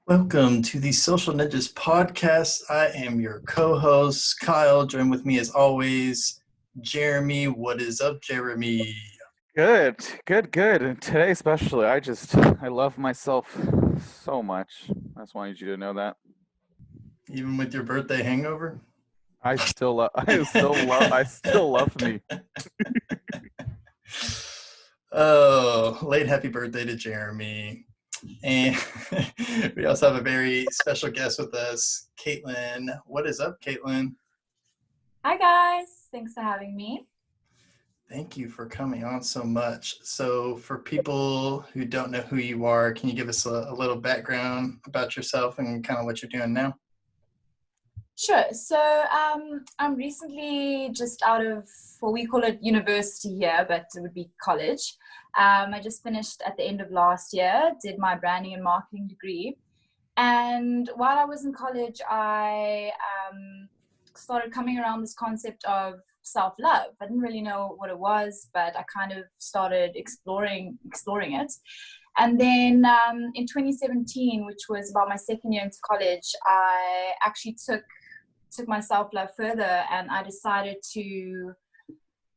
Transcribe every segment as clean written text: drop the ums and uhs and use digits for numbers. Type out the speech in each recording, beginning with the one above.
Welcome to the Social Ninjas podcast. I am your co-host, Kyle. Join with me as always, Jeremy. What is up, Jeremy? Good. And today especially, I love myself so much. I just wanted you to know that. Even with your birthday hangover? I still love me. Oh, late happy birthday to Jeremy. And we also have a very special guest with us, Caitlyn. What is up, Caitlyn? Hi guys, thanks for having me. Thank you for coming on so much. So for people who don't know who you are, can you give us a little background about yourself and kind of what you're doing now? Sure. So I'm recently just out of what we call it university here, but it would be college. I just finished at the end of last year, did my branding and marketing degree. And while I was in college, I started coming around this concept of self-love. I didn't really know what it was, but I kind of started exploring it. And then in 2017, which was about my second year into college, I actually took my self-love further, and I decided to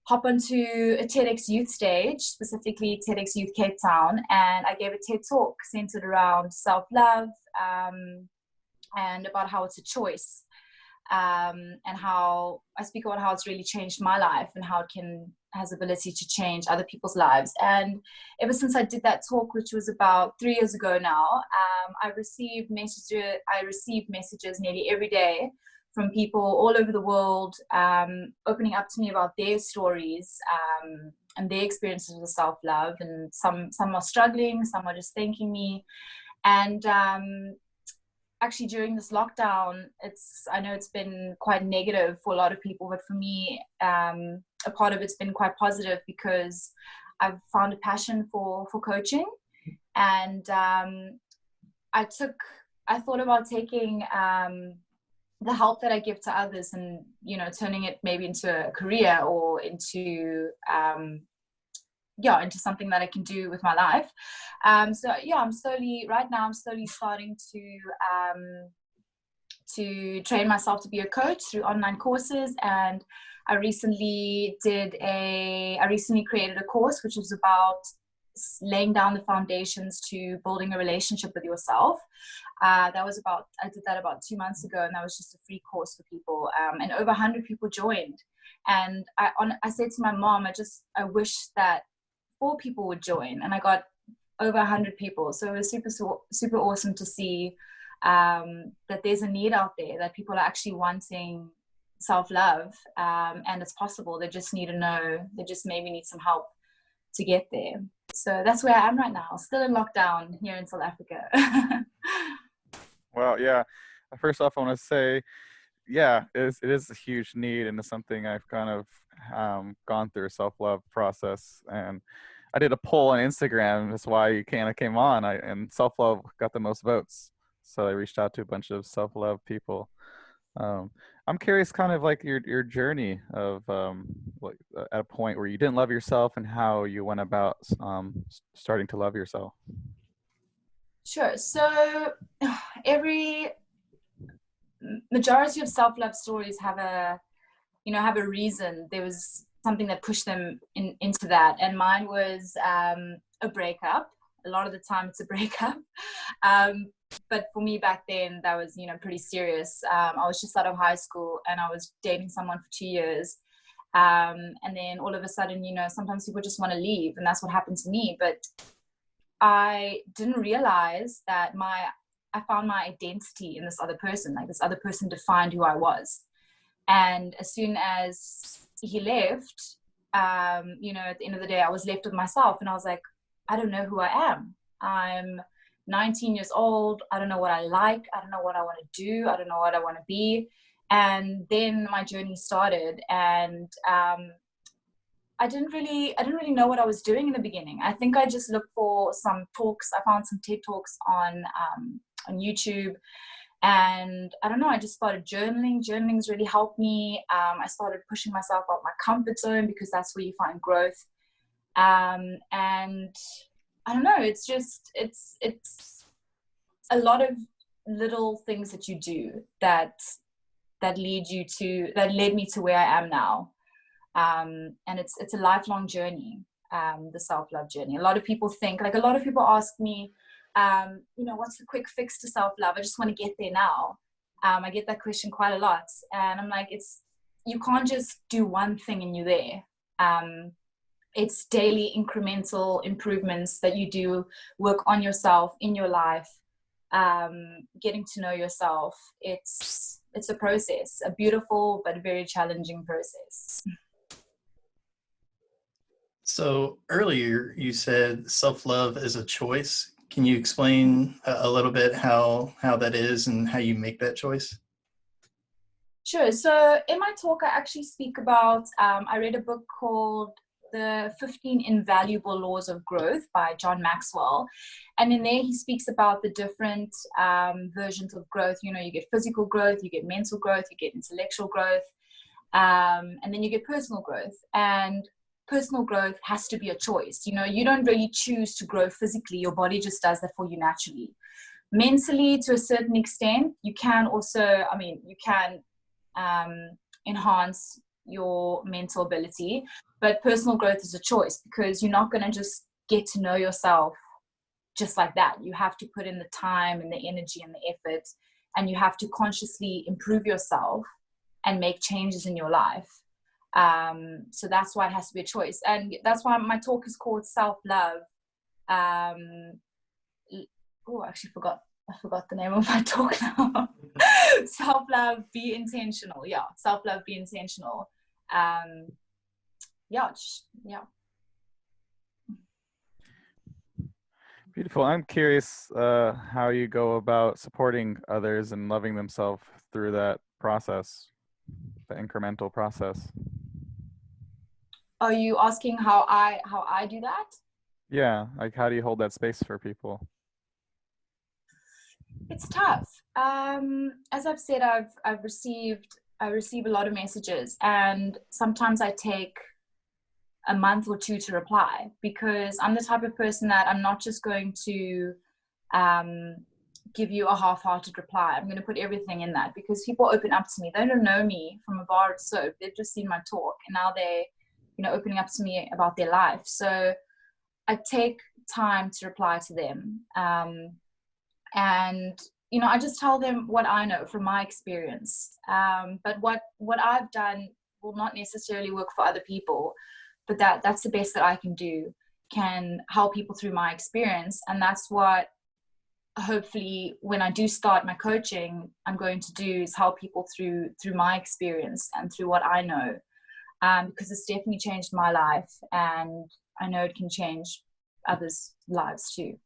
hop onto a TEDx youth stage, specifically TEDx Youth Cape Town, and I gave a TED talk centered around self-love and about how it's a choice, and how I speak about how it's really changed my life and how it has the ability to change other people's lives. And ever since I did that talk, which was about 3 years ago now, I received messages nearly every day from people all over the world, opening up to me about their stories and their experiences with self-love. And some are struggling, some are just thanking me. And actually during this lockdown, I know it's been quite negative for a lot of people, but for me, a part of it's been quite positive because I've found a passion for coaching. And I thought about taking the help that I give to others and, turning it maybe into a career or into something that I can do with my life. I'm slowly starting to train myself to be a coach through online courses. And I recently created a course which was about laying down the foundations to building a relationship with yourself. I did that about 2 months ago, and that was just a free course for people. And over 100 people joined. And I said to my mom, I wish that 4 people would join, and I got over 100 people. So it was super, super awesome to see that there's a need out there, that people are actually wanting self-love, and it's possible. They just need to know, they just maybe need some help to get there. So that's where I am right now, still in lockdown here in South Africa. Well, yeah. First off, I want to say, yeah, it is a huge need, and it's something I've kind of gone through a self-love process. And I did a poll on Instagram. That's why you kind of came on. And self-love got the most votes, so I reached out to a bunch of self-love people. I'm curious, kind of like your journey of at a point where you didn't love yourself and how you went about starting to love yourself. Sure. So every majority of self-love stories have a reason. There was something that pushed them into that, and mine was a breakup. A lot of the time it's a breakup, but for me back then that was pretty serious. I was just out of high school and I was dating someone for 2 years, and then all of a sudden sometimes people just want to leave, and that's what happened to me. But I didn't realize that I found my identity in this other person. Like, this other person defined who I was. And as soon as he left, at the end of the day, I was left with myself, and I was like, I don't know who I am. I'm 19 years old. I don't know what I like. I don't know what I want to do. I don't know what I want to be. And then my journey started, and I didn't really know what I was doing in the beginning. I think I just looked for some talks. I found some TED Talks on YouTube, and I don't know, I just started journaling. Journaling's really helped me. I started pushing myself out my comfort zone, because that's where you find growth. And I don't know, it's a lot of little things that you do that led me to where I am now. And it's a lifelong journey, the self-love journey. A lot of people ask me, what's the quick fix to self-love? I just want to get there now. I get that question quite a lot, and I'm like, you can't just do one thing and you're there. It's daily incremental improvements that you do, work on yourself in your life, getting to know yourself. It's a process, a beautiful but very challenging process. So earlier you said self-love is a choice. Can you explain a little bit how that is and how you make that choice? Sure. So in my talk, I actually speak about, I read a book called The 15 Invaluable Laws of Growth by John Maxwell. And in there, he speaks about the different versions of growth. You get physical growth, you get mental growth, you get intellectual growth, and then you get personal growth. And personal growth has to be a choice. You don't really choose to grow physically. Your body just does that for you naturally. Mentally, to a certain extent, you can also, enhance your mental ability, but personal growth is a choice, because you're not going to just get to know yourself just like that. You have to put in the time and the energy and the effort, and you have to consciously improve yourself and make changes in your life. So that's why it has to be a choice, and that's why my talk is called self-love. I forgot the name of my talk now. Self-love, be intentional. Yeah, self-love, be intentional. Yeah. Beautiful. I'm curious how you go about supporting others and loving themselves through that process, the incremental process. Are you asking how I do that? Yeah, like how do you hold that space for people? It's tough. As I've said, I receive a lot of messages, and sometimes I take a month or two to reply, because I'm the type of person that I'm not just going to give you a half-hearted reply. I'm going to put everything in that, because people open up to me. They don't know me from a bar of soap. They've just seen my talk, and now they're opening up to me about their life. So I take time to reply to them. And I just tell them what I know from my experience. But what I've done will not necessarily work for other people, but that's the best that I can help people through my experience. And that's what hopefully when I do start my coaching, I'm going to do, is help people through my experience and through what I know, because it's definitely changed my life, and I know it can change others' lives too.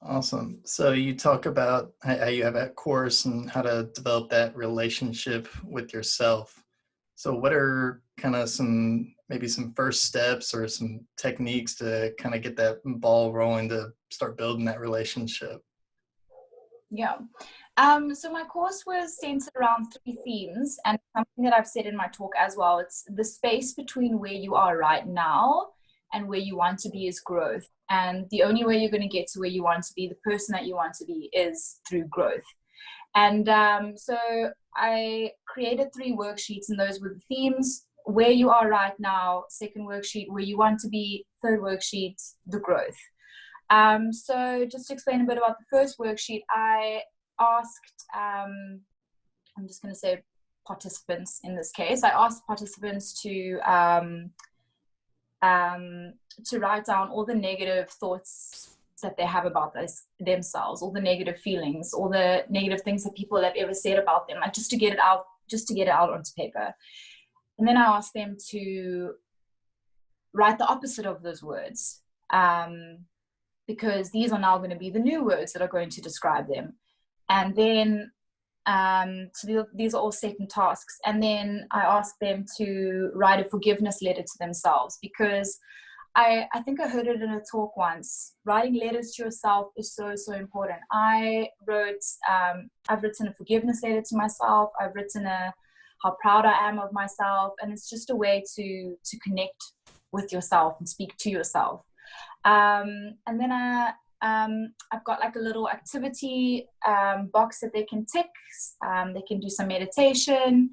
Awesome. So you talk about how you have a course and how to develop that relationship with yourself. So what are kind of some first steps or some techniques to kind of get that ball rolling to start building that relationship? Yeah. So my course was centered around 3 themes, and something that I've said in my talk as well. It's the space between where you are right now and where you want to be is growth. And the only way you're going to get to where you want to be, the person that you want to be, is through growth. And so I created 3 worksheets, and those were the themes: where you are right now, second worksheet, where you want to be, third worksheet, the growth. So just to explain a bit about the first worksheet, I asked, I'm just going to say participants in this case, I asked participants to write down all the negative thoughts that they have about themselves, all the negative feelings, all the negative things that people have ever said about them, like just to get it out onto paper. And then I asked them to write the opposite of those words, because these are now going to be the new words that are going to describe them. And then so these are all certain tasks. And then I asked them to write a forgiveness letter to themselves, because I think I heard it in a talk once. Writing letters to yourself is so, so important. I've written a forgiveness letter to myself. I've written how proud I am of myself. And it's just a way to connect with yourself and speak to yourself. And then I I've got like a little activity box that they can tick. They can do some meditation.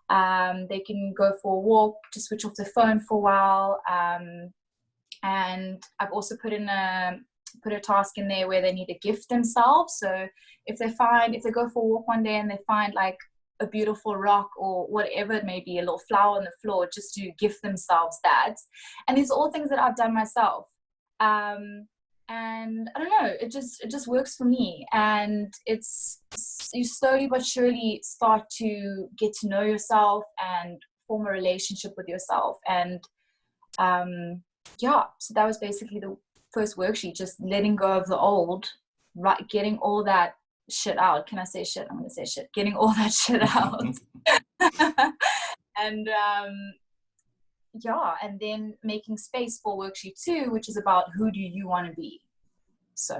They can go for a walk, to switch off their phone for a while. And I've also put a task in there where they need to gift themselves. So if they go for a walk one day and they find like a beautiful rock or whatever it may be, a little flower on the floor, just to gift themselves that. And these are all things that I've done myself. And I don't know, it just works for me. And you slowly but surely start to get to know yourself and form a relationship with yourself. And so that was basically the first worksheet, just letting go of the old, right, getting all that shit out. Can I say shit? I'm going to say shit. Getting all that shit out. And and then making space for worksheet 2, which is about who do you want to be. So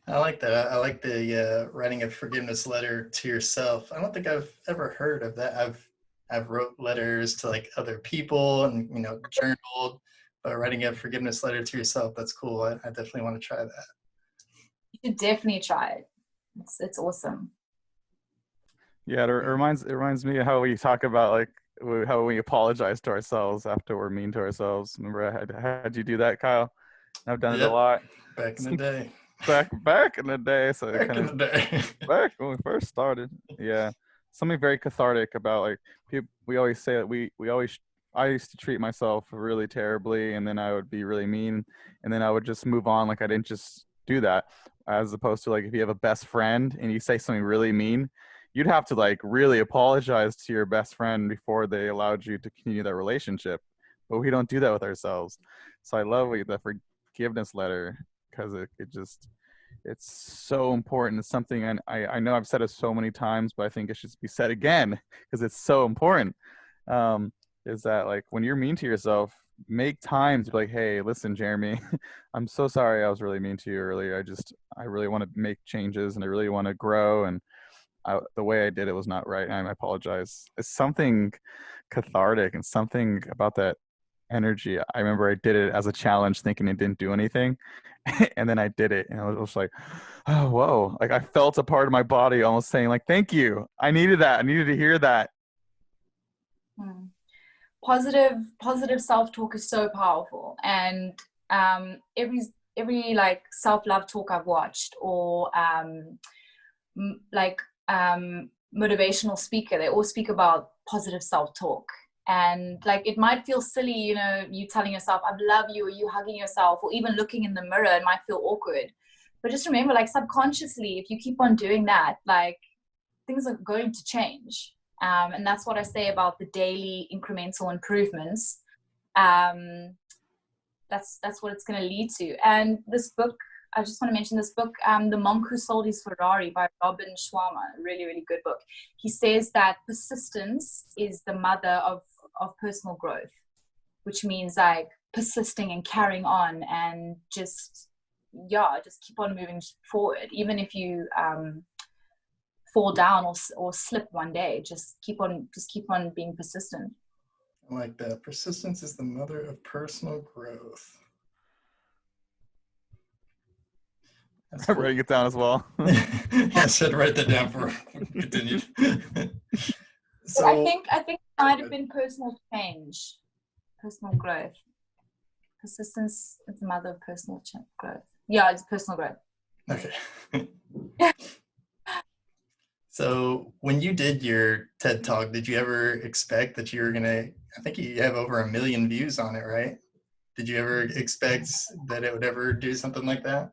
I like that. I like the writing a forgiveness letter to yourself. I don't think I've ever heard of that. I've wrote letters to like other people and, journaled, but writing a forgiveness letter to yourself, that's cool. I definitely want to try that. You should definitely try it. It's awesome. Yeah, it reminds me of how we talk about like how we apologize to ourselves after we're mean to ourselves. Remember I had you do that, Kyle? I've done it a lot. Back in the day. back in the day. So back in the day. Back when we first started. Yeah. Something very cathartic about like people. We always say that I used to treat myself really terribly, and then I would be really mean, and then I would just move on like I didn't just do that. As opposed to like if you have a best friend and you say something really mean, you'd have to like really apologize to your best friend before they allowed you to continue that relationship. But we don't do that with ourselves. So I love the forgiveness letter, because it's so important. It's something, and I know I've said it so many times, but I think it should be said again because it's so important. Is that like when you're mean to yourself, make time to be like, hey, listen, Jeremy, I'm so sorry I was really mean to you earlier. I really want to make changes and I really want to grow, and the way I did it was not right, and I apologize. It's something cathartic and something about that energy. I remember I did it as a challenge thinking it didn't do anything, and then I did it and I was like, oh, whoa. Like I felt a part of my body almost saying like, thank you. I needed that. I needed to hear that. Positive self-talk is so powerful. And every like self-love talk I've watched, or motivational speaker, they all speak about positive self-talk. And like it might feel silly, you telling yourself I love you, or you hugging yourself, or even looking in the mirror, it might feel awkward. But just remember, like subconsciously, if you keep on doing that, like things are going to change. And that's what I say about the daily incremental improvements. That's what it's going to lead to. And this book, I just want to mention this book, The Monk Who Sold His Ferrari by Robin Sharma, really, really good book. He says that persistence is the mother of personal growth, which means like persisting and carrying on and just keep on moving forward. Even if you fall down or slip one day, just keep on being persistent. I like that. Persistence is the mother of personal growth. I'm writing it down as well. I said write that down for continued. So I think it might have been personal change, personal growth. Persistence is the mother of personal growth. Yeah, it's personal growth. Okay. So when you did your TED Talk, did you ever expect that you were I think you have over 1 million views on it, right? Did you ever expect that it would ever do something like that?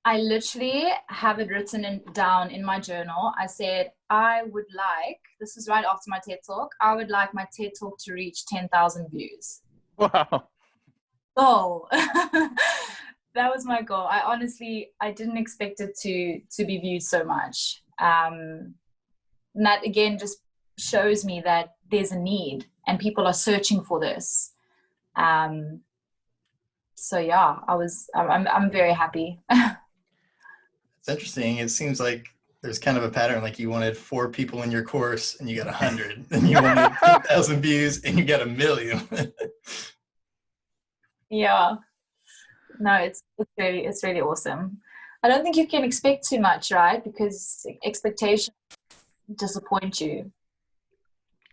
I literally have it written down in my journal. I said, this is right after my TED Talk, I would like my TED Talk to reach 10,000 views. Wow. Oh, that was my goal. I didn't expect it to be viewed so much. And that again just shows me that there's a need and people are searching for this. So yeah, I'm very happy. It's interesting. It seems like there's kind of a pattern, like you wanted 4 people in your course and you got 100, and you wanted 10,000 views and you got 1 million. Yeah. No, it's really awesome. I don't think you can expect too much, right? Because expectations disappoint you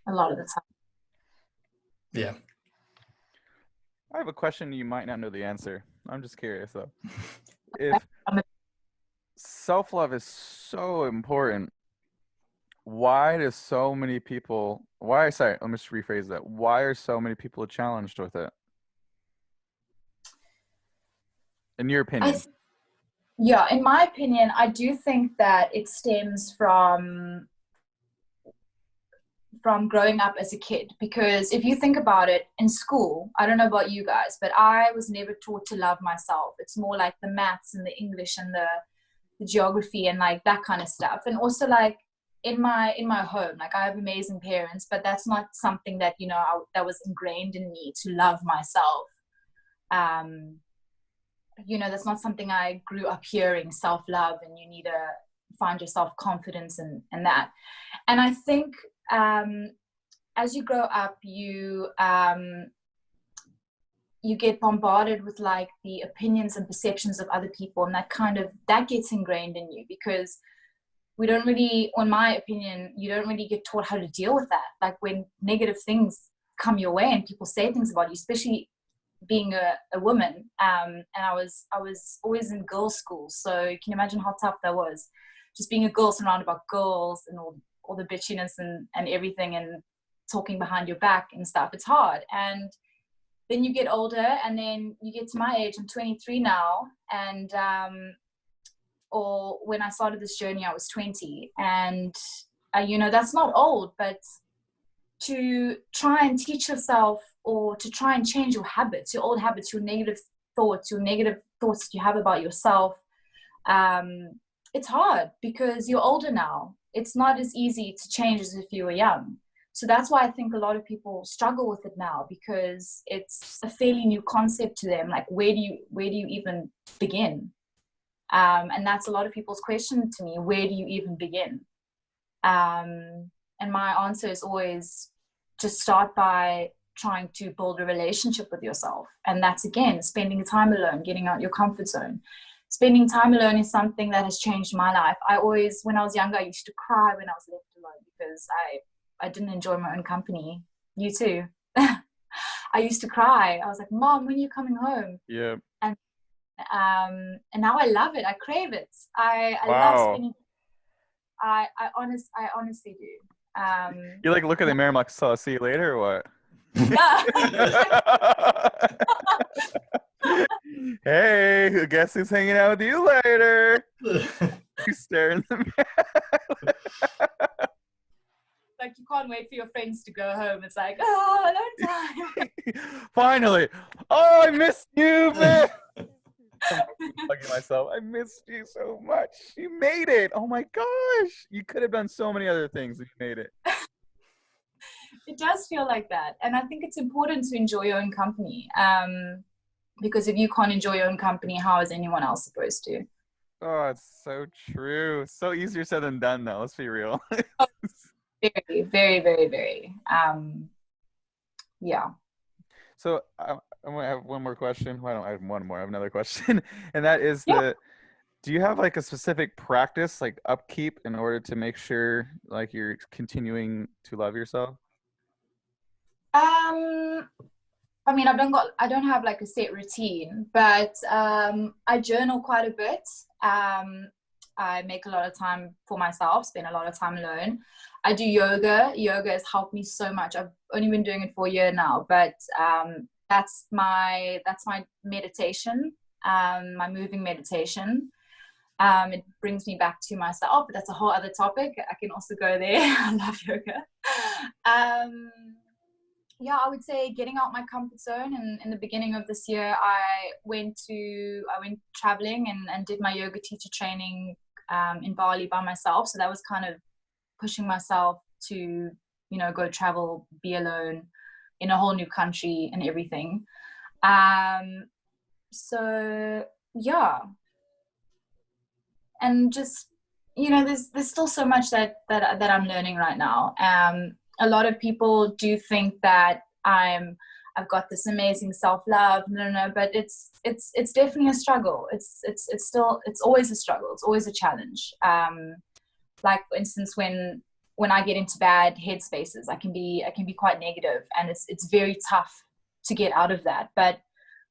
a lot of the time. Yeah. I have a question you might not know the answer. I'm just curious though. If self-love is so important, why do so many people, sorry, let me just rephrase that. Why are so many people challenged with it? In your opinion? Yeah, in my opinion, I do think that it stems from growing up as a kid. Because if you think about it, in school, I don't know about you guys, but I was never taught to love myself. It's more like the maths and the English and the geography and like that kind of stuff. And also like in my home, like I have amazing parents, but that's not something that, you know, that was ingrained in me to love myself. You know, that's not something I grew up hearing, self-love, and you need to find your self-confidence and that. And I think as you grow up, you get bombarded with like the opinions and perceptions of other people, and that gets ingrained in you, because we don't really, in my opinion, you don't really get taught how to deal with that. Like when negative things come your way and people say things about you, especially being a woman, and I was always in girls' school, so you can imagine how tough that was, just being a girl surrounded by girls and all the bitchiness and everything, and talking behind your back and stuff. It's hard. And then you get older, and then you get to my age. I'm 23 now, and or when I started this journey I was 20, and you know, that's not old, but to try and teach yourself, or to try and change your habits, your old habits, your negative thoughts that you have about yourself, it's hard because you're older now. It's not as easy to change as if you were young. So that's why I think a lot of people struggle with it now, because it's a fairly new concept to them. Like, where do you even begin? And that's a lot of people's question to me. Where do you even begin? And my answer is always just start by trying to build a relationship with yourself. And that's, again, spending time alone, getting out your comfort zone. Spending time alone is something that has changed my life. When I was younger, I used to cry when I was left alone because I didn't enjoy my own company. You too. I used to cry. I was like, Mom, when are you coming home? Yeah. And now I love it. I crave it. I Wow. love spending. I honestly do. You like look at the mirror and like, so I'll see you later or what? Yeah. Hey, guess who's hanging out with you later? You stare in the mirror. Like, you can't wait for your friends to go home. It's like, oh, alone time. Finally. Oh, I missed you, man. I'm hugging myself. I missed you so much. You made it. Oh my gosh. You could have done so many other things if you made it. It does feel like that. And I think it's important to enjoy your own company. Because if you can't enjoy your own company, how is anyone else supposed to? Oh, it's so true. So easier said than done, though. Let's be real. Very, very, very, very. Yeah. So I'm gonna have one more question. Well, I don't have one more. I have another question, and that is do you have like a specific practice, like upkeep, in order to make sure like you're continuing to love yourself? I mean, I don't have like a set routine, but I journal quite a bit. I make a lot of time for myself, spend a lot of time alone. I do yoga. Yoga has helped me so much. I've only been doing it for a year now, but that's my meditation, my moving meditation. It brings me back to myself, but that's a whole other topic. I can also go there. I love yoga. Yeah, I would say getting out my comfort zone. And in the beginning of this year, I went traveling and did my yoga teacher training in Bali by myself. So that was kind of pushing myself to, you know, go travel, be alone in a whole new country and everything. So yeah, and just, you know, there's still so much that I'm learning right now. A lot of people do think that I'm I've got this amazing self-love. No, but it's definitely a struggle. It's always a struggle. It's always a challenge. Like for instance, when I get into bad headspaces, I can be quite negative, and it's very tough to get out of that. But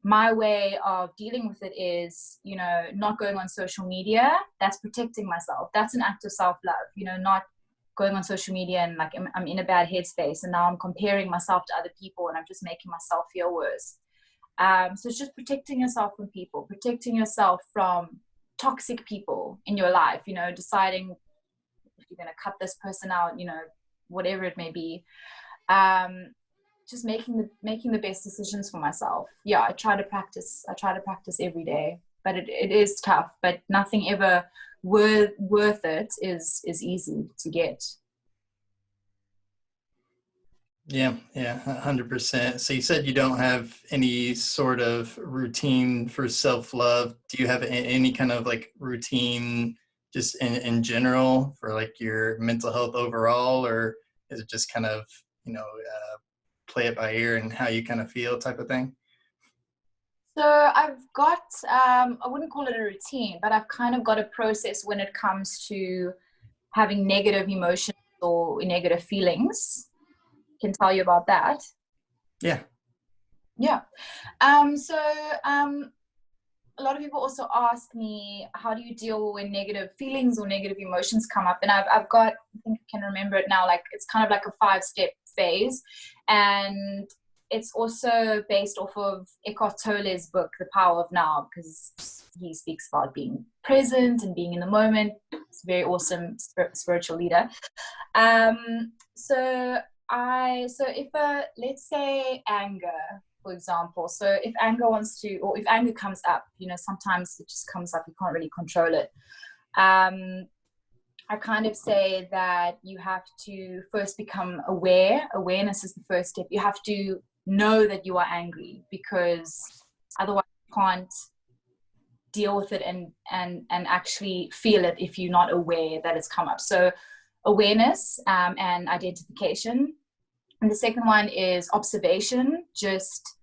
my way of dealing with it is, not going on social media. That's protecting myself. That's an act of self-love, not going on social media and like I'm in a bad headspace and now I'm comparing myself to other people and I'm just making myself feel worse. So it's just protecting yourself from people, protecting yourself from toxic people in your life, deciding if you're going to cut this person out, whatever it may be. Just making the best decisions for myself. Yeah, I try to practice every day, but it is tough, but nothing ever worth it is easy to get. Yeah, 100%. So you said you don't have any sort of routine for self-love. Do you have any kind of like routine just in general for like your mental health overall, or is it just kind of, play it by ear and how you kind of feel type of thing? So I've got, I wouldn't call it a routine, but I've kind of got a process when it comes to having negative emotions or negative feelings. Can tell you about that. Yeah. So a lot of people also ask me, how do you deal when negative feelings or negative emotions come up? And I've got, I think I can remember it now, like it's kind of like a 5-step phase. And it's also based off of Eckhart Tolle's book, The Power of Now, because he speaks about being present and being in the moment. It's a very awesome spiritual leader. So if let's say anger, for example, so if anger if anger comes up, sometimes it just comes up, you can't really control it. I kind of say that you have to first become aware. Awareness is the first step. You have to know that you are angry, because otherwise you can't deal with it and actually feel it if you're not aware that it's come up. So awareness and identification. And the second one is observation, just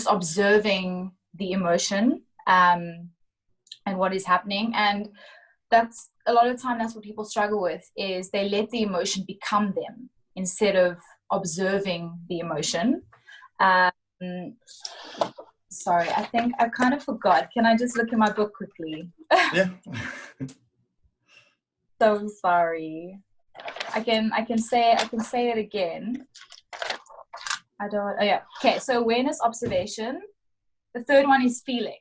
observing the emotion and what is happening. And that's a lot of the time, that's what people struggle with, is they let the emotion become them instead of observing the emotion. Sorry, I think I kind of forgot. Can I just look in my book quickly? Yeah. So sorry. I can say it again. Okay, so awareness, observation. The third one is feeling.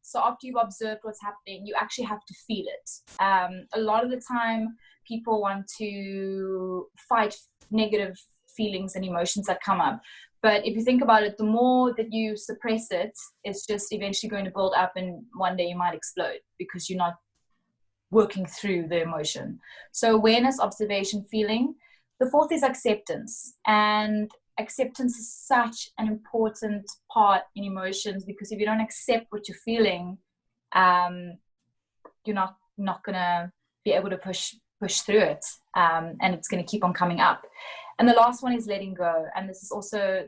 So after you've observed what's happening, you actually have to feel it. A lot of the time, people want to fight negative feelings and emotions that come up. But if you think about it, the more that you suppress it, it's just eventually going to build up, and one day you might explode because you're not working through the emotion. So awareness, observation, feeling. The fourth is acceptance. And acceptance is such an important part in emotions, because if you don't accept what you're feeling, you're not gonna be able to push through it, and it's going to keep on coming up. And the last one is letting go. And this is also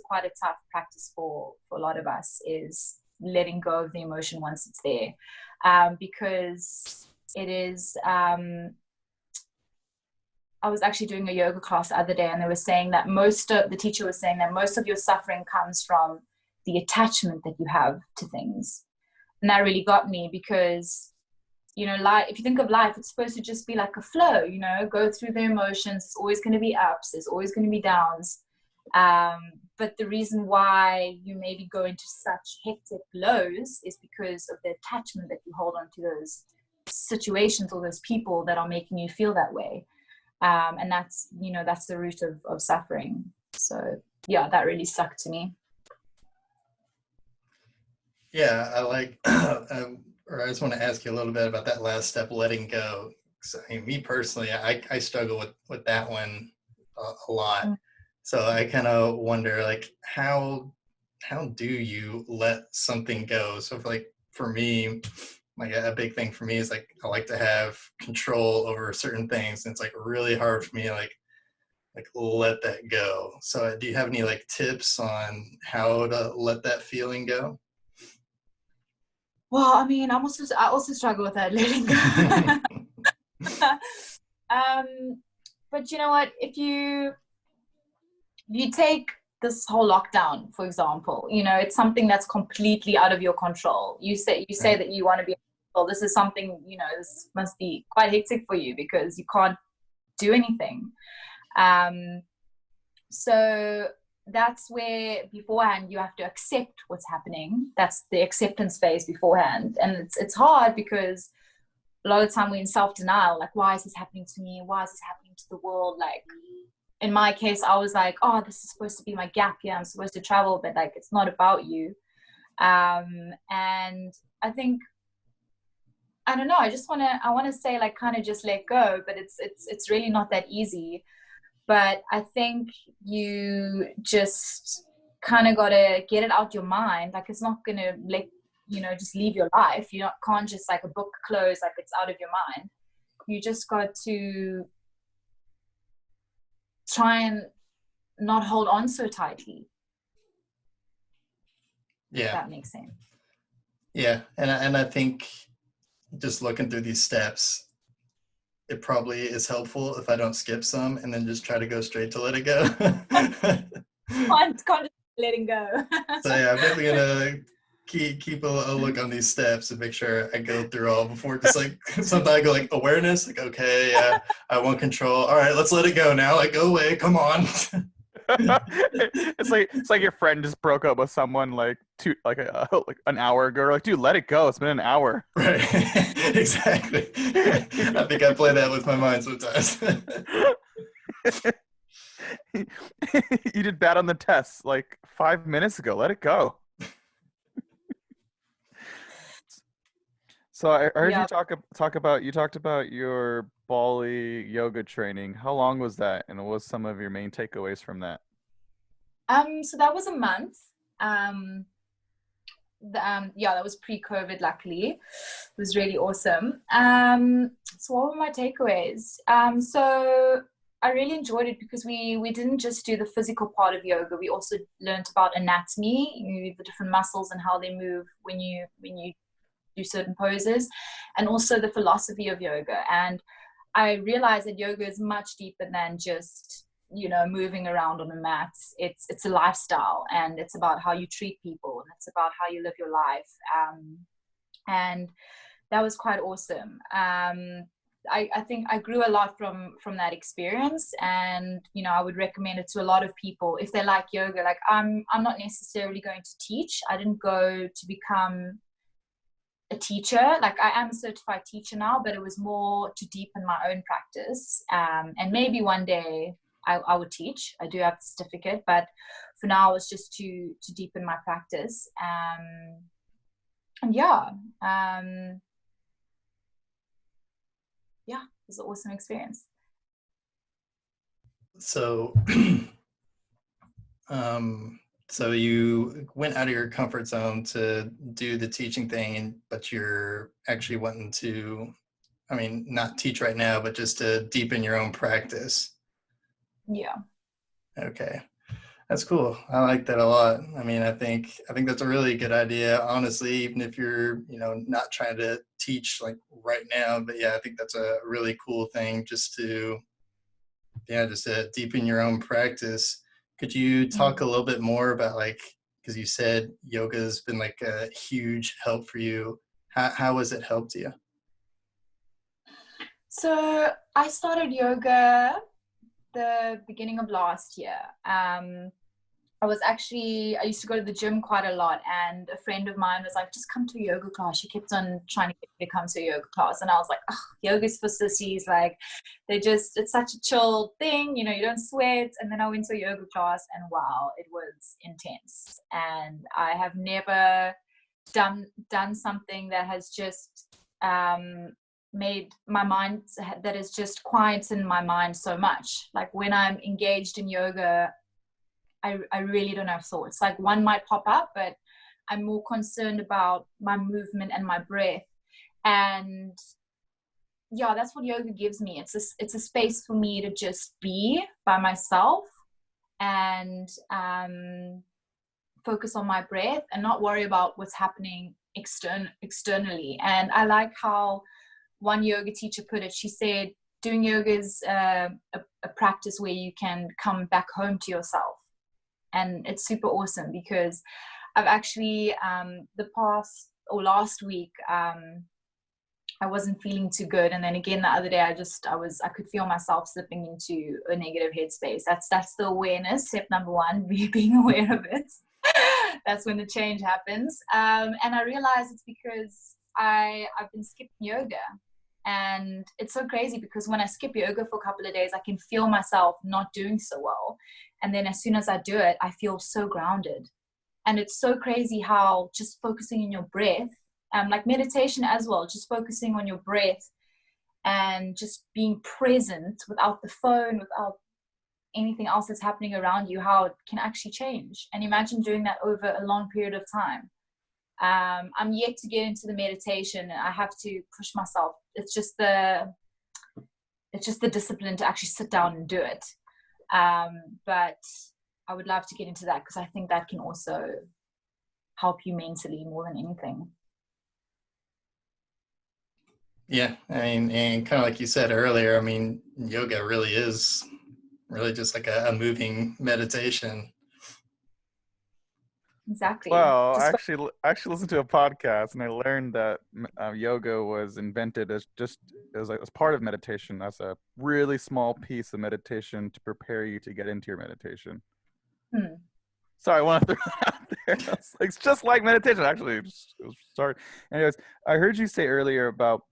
quite a tough practice for a lot of us, is letting go of the emotion once it's there, because it is. I was actually doing a yoga class the other day, and they were saying that the teacher was saying that most of your suffering comes from the attachment that you have to things. And that really got me, because, if you think of life, it's supposed to just be like a flow, go through the emotions. It's always going to be ups. There's always going to be downs. But the reason why you maybe go into such hectic lows is because of the attachment that you hold on to those situations or those people that are making you feel that way. And that's the root of suffering. So yeah, that really stuck to me. Yeah, I like, or I just want to ask you a little bit about that last step, letting go. So, me personally, I struggle with that one a lot. Mm-hmm. So I kind of wonder, like, how do you let something go? So for me, like a big thing for me is like, I like to have control over certain things. And it's like really hard for me, like like let that go. So do you have any like tips on how to let that feeling go? Well, I mean, I also struggle with that letting go. But you know what? If you take this whole lockdown, for example, you know, it's something that's completely out of your control. You say Right. that you want to be, well, this is something, you know, this must be quite hectic for you because you can't do anything. So that's where beforehand you have to accept what's happening. That's the acceptance phase beforehand. And it's hard because a lot of the time we're in self-denial, like, why is this happening to me? Why is this happening to the world? Like, in my case, I was like, oh, this is supposed to be my gap year. I'm supposed to travel, but like, it's not about you. And I think, I don't know, I want to say like, kind of just let go, but it's really not that easy. But I think you just kind of got to get it out your mind. Like, it's not going to just leave your life. You can't just like a book close, like it's out of your mind. You just got to try and not hold on so tightly. Yeah. If that makes sense. Yeah. And I think just looking through these steps, it probably is helpful if I don't skip some and then just try to go straight to let it go. Can't just letting go. So yeah, I'm definitely gonna keep a look on these steps and make sure I go through all before just like sometimes I go like awareness, like okay, yeah, I want control. All right, let's let it go now. Like go away, come on. It's like your friend just broke up with someone like like an hour ago. Like, dude, let it go. It's been an hour. Right. Exactly. I think I play that with my mind sometimes. You did bad on the test like 5 minutes ago. Let it go. So I heard you talked about your Bali yoga training. How long was that, and what was some of your main takeaways from that? So that was a month. That was pre-COVID, luckily. It was really awesome. So what were my takeaways? So I really enjoyed it because we didn't just do the physical part of yoga. We also learned about anatomy, the different muscles and how they move when you do certain poses, and also the philosophy of yoga. And I realized that yoga is much deeper than just moving around on a mat. It's a lifestyle, and it's about how you treat people, and it's about how you live your life. And that was quite awesome. I think I grew a lot from that experience, and I would recommend it to a lot of people if they like yoga. Like I'm not necessarily going to teach. I didn't go to become a teacher. Like I am a certified teacher now, but it was more to deepen my own practice. And maybe one day I would teach. I do have the certificate, but for now it's just to deepen my practice. And yeah, it was an awesome experience. So, so you went out of your comfort zone to do the teaching thing, but you're actually wanting to, not teach right now, but just to deepen your own practice. Yeah. Okay. That's cool. I like that a lot. I think that's a really good idea, honestly, even if you're, not trying to teach like right now, but yeah, I think that's a really cool thing just to deepen your own practice. Could you talk a little bit more about like, because you said yoga has been like a huge help for you. How has it helped you? So I started yoga the beginning of last year. I used to go to the gym quite a lot, and a friend of mine was like, just come to a yoga class. She kept on trying to get me to come to a yoga class, and I was like, oh, yoga's for sissies. Like it's such a chill thing, you don't sweat. And then I went to a yoga class, and wow, it was intense. And I have never done something that has just made my mind, that is just quietened my mind so much. Like when I'm engaged in yoga, I really don't have thoughts. Like one might pop up, but I'm more concerned about my movement and my breath. And yeah, that's what yoga gives me. It's a space for me to just be by myself and focus on my breath and not worry about what's happening externally. And I like how one yoga teacher put it. She said doing yoga is a practice where you can come back home to yourself. And it's super awesome because I've actually last week I wasn't feeling too good, and then again the other day I could feel myself slipping into a negative headspace. That's the awareness. Step number one, being aware of it. That's when the change happens. And I realized it's because I've been skipping yoga, and it's so crazy because when I skip yoga for a couple of days, I can feel myself not doing so well, and then as soon as I do it, I feel so grounded. And it's so crazy how just focusing on your breath, like meditation as well, just focusing on your breath and just being present without the phone, without anything else that's happening around you, how it can actually change. And imagine doing that over a long period of time. I'm yet to get into the meditation. I have to push myself. It's just the discipline to actually sit down and do it. But I would love to get into that because I think that can also help you mentally more than anything. Yeah, I mean, and kind of like you said earlier, I mean, yoga really is really just like a moving meditation. Exactly. Well, I actually listened to a podcast and I learned that yoga was invented as part of meditation, as a really small piece of meditation to prepare you to get into your meditation. Sorry, I want to throw that out there. It's just like meditation. Actually, sorry. Anyways, I heard you say earlier about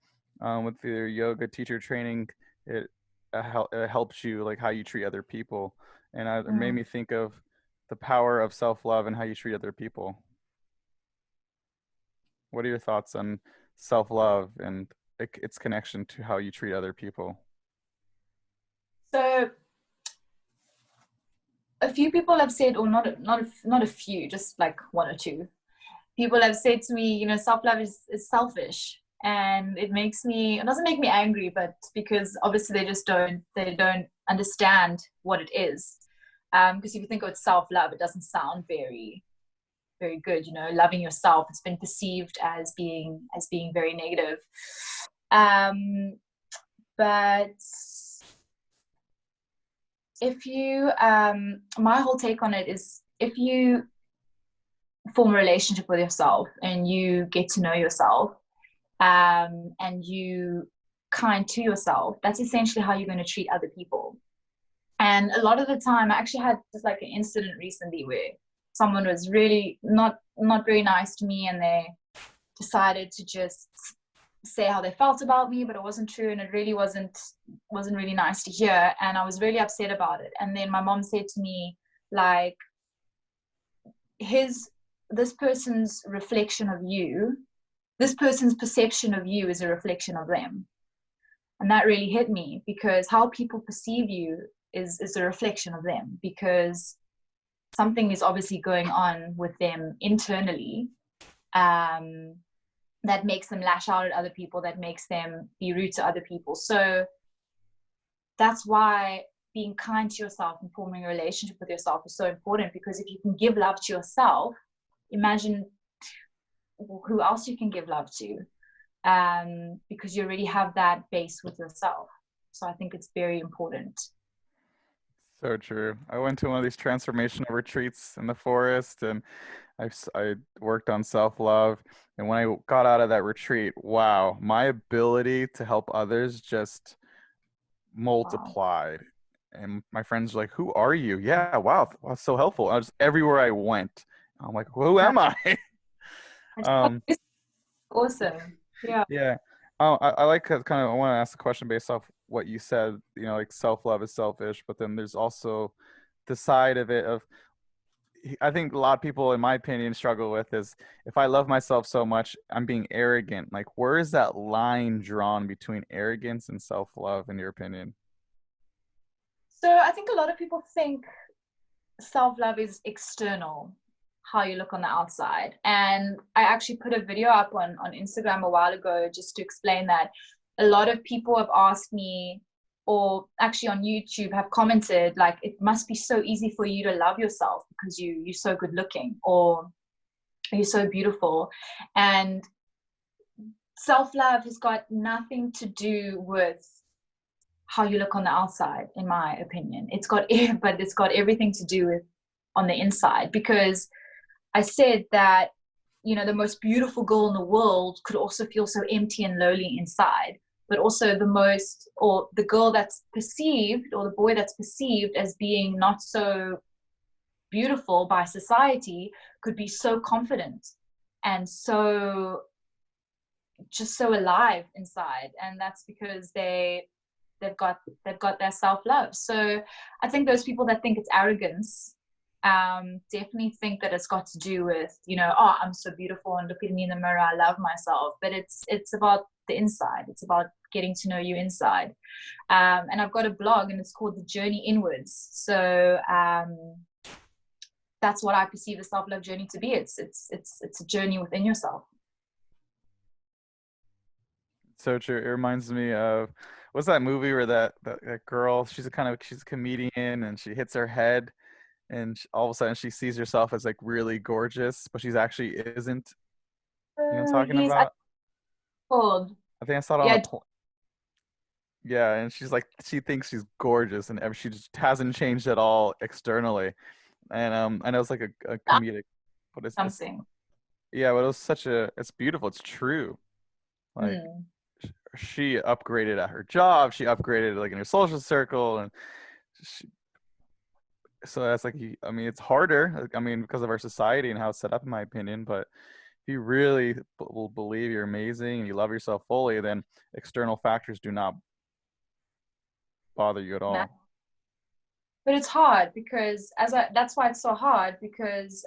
with your yoga teacher training, it helps you like how you treat other people, and it made me think of the power of self-love and how you treat other people. What are your thoughts on self-love and its connection to how you treat other people? So a few people have said, or not a few, just like one or two people have said to me, you know, self-love is selfish. And it doesn't make me angry, but because obviously they don't understand what it is. Because if you think of self-love, it doesn't sound very, very good. You know, loving yourself, it's been perceived as being very negative. But if you, my whole take on it is, if you form a relationship with yourself and you get to know yourself, and you kind to yourself, that's essentially how you're going to treat other people. And a lot of the time, I actually had just like an incident recently where someone was really not very nice to me, and they decided to just say how they felt about me, but it wasn't true, and it really wasn't really nice to hear, and I was really upset about it. And then my mom said to me, like, this person's reflection of you, this person's perception of you is a reflection of them. And that really hit me, because how people perceive you is a reflection of them, because something is obviously going on with them internally, that makes them lash out at other people, that makes them be rude to other people. So that's why being kind to yourself and forming a relationship with yourself is so important, because if you can give love to yourself, imagine who else you can give love to, because you already have that base with yourself. So I think it's very important. So true. I went to one of these transformational retreats in the forest, and I worked on self-love. And when I got out of that retreat, wow, my ability to help others just multiplied. Wow. And my friends were like, "Who are you?" Yeah, wow, so helpful. I was everywhere I went. I'm like, who am I? Awesome. Yeah. Yeah. I like I want to ask a question based off what you said, you know, like self-love is selfish, but then there's also the side of it of, I think a lot of people, in my opinion, struggle with is, if I love myself so much, I'm being arrogant. Like, where is that line drawn between arrogance and self-love, in your opinion? So I think a lot of people think self-love is external, how you look on the outside. And I actually put a video up on Instagram a while ago just to explain that a lot of people have asked me, or actually on YouTube have commented, like, it must be so easy for you to love yourself because you're so good looking, or you're so beautiful. And self-love has got nothing to do with how you look on the outside, in my opinion. But it's got everything to do with on the inside, because I said that, the most beautiful girl in the world could also feel so empty and lonely inside. But also the girl that's perceived, or the boy that's perceived as being not so beautiful by society, could be so confident and just so alive inside. And that's because they've got their self-love. So I think those people that think it's arrogance definitely think that it's got to do with, oh, I'm so beautiful and look at me in the mirror, I love myself. But it's about the inside. It's about getting to know you inside. And I've got a blog, and it's called The Journey Inwards. So that's what I perceive the self-love journey to be. It's a journey within yourself. So true. It reminds me of, what's that movie where that girl, she's a comedian, and she hits her head, and all of a sudden she sees herself as like really gorgeous, but she's actually isn't. You know what I'm talking about? Old. I think I saw it on a yeah, and she's like, she thinks she's gorgeous, and she just hasn't changed at all externally. And I know it's like a comedic, but it's something. Yeah, but it was it's beautiful. It's true. Like, she upgraded at her job. She upgraded like in her social circle, and so that's like, it's harder. Because of our society and how it's set up, in my opinion. But if you really will believe you're amazing and you love yourself fully, then external factors do not bother you at all. But it's hard because that's why it's so hard, because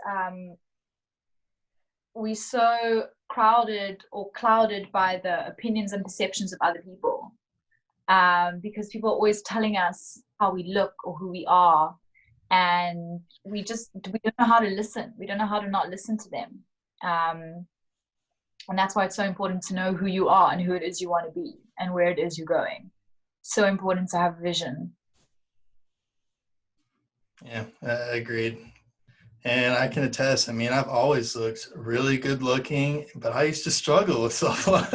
we're so crowded or clouded by the opinions and perceptions of other people, because people are always telling us how we look or who we are, and we don't know how to listen. We don't know how to not listen to them, and that's why it's so important to know who you are and who it is you want to be and where it is you're going. So important to have vision. Yeah, agreed. And I can attest, I've always looked really good looking, but I used to struggle with self-love.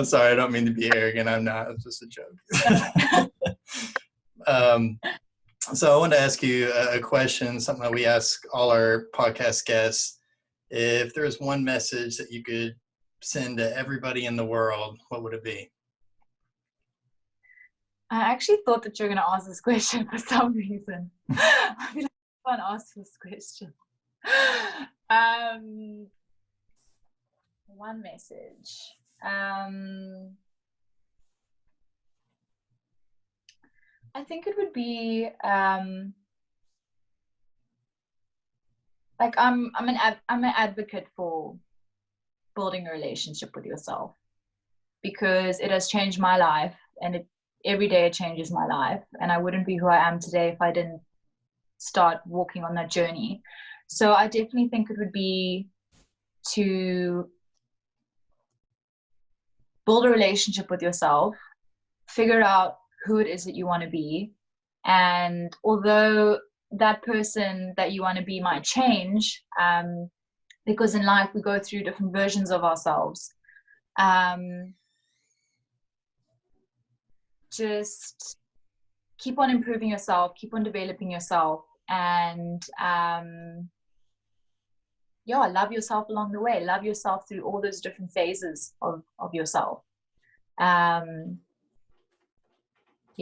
Sorry, I don't mean to be arrogant. I'm not. It's just a joke. So I wanted to ask you a question, something that we ask all our podcast guests. If there's one message that you could send to everybody in the world, what would it be? I actually thought that you were going to ask this question for some reason. I feel like I can't ask this question. One message. I think it would be like I'm an advocate for building a relationship with yourself, because it has changed my life, and every day it changes my life, and I wouldn't be who I am today if I didn't start walking on that journey. So I definitely think it would be to build a relationship with yourself, figure out who it is that you want to be, and although that person that you want to be might change, because in life we go through different versions of ourselves, just keep on improving yourself, keep on developing yourself, and love yourself along the way. Love yourself through all those different phases of yourself.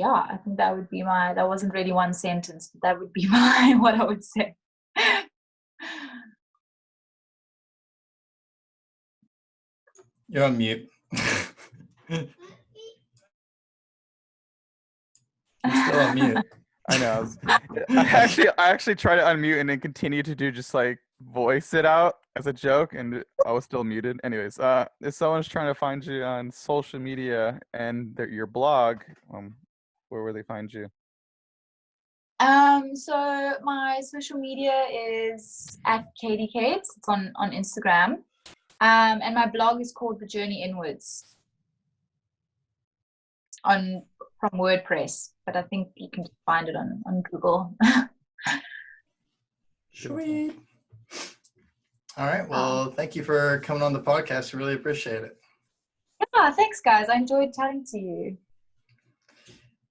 I think that would be that wasn't really one sentence, but that would be what I would say. You're on mute. You're still on mute. I know. I actually tried to unmute and then continue to do just like voice it out as a joke, and I was still muted. Anyways, if someone's trying to find you on social media and your blog, where will they find you? So my social media is at Katie Cates. It's on Instagram. And my blog is called The Journey Inwards from WordPress, but I think you can find it on Google. Sweet. All right. Well, thank you for coming on the podcast. Really appreciate it. Yeah, thanks, guys. I enjoyed chatting to you.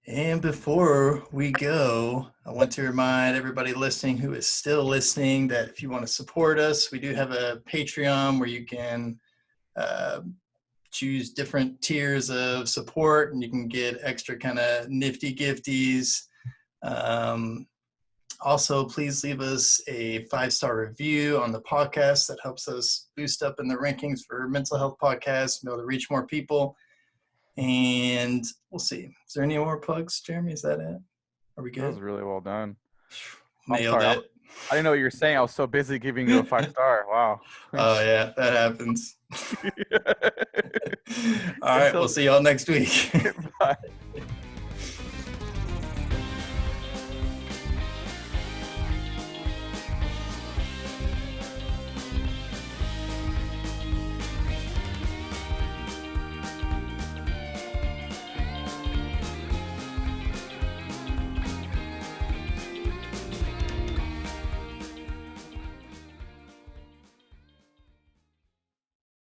And before we go, I want to remind everybody listening who is still listening that if you want to support us, we do have a Patreon where you can choose different tiers of support, and you can get extra kind of nifty gifties. Also, please leave us a 5-star review on the podcast. That helps us boost up in the rankings for mental health podcasts, be able to reach more people. And we'll see. Is there any more plugs, Jeremy? Is that it? Are we good? That was really well done. Nailed it. I didn't know what you were saying. I was so busy giving you a 5-star. Wow. Oh, yeah, that happens. All right, we'll see y'all next week. Bye.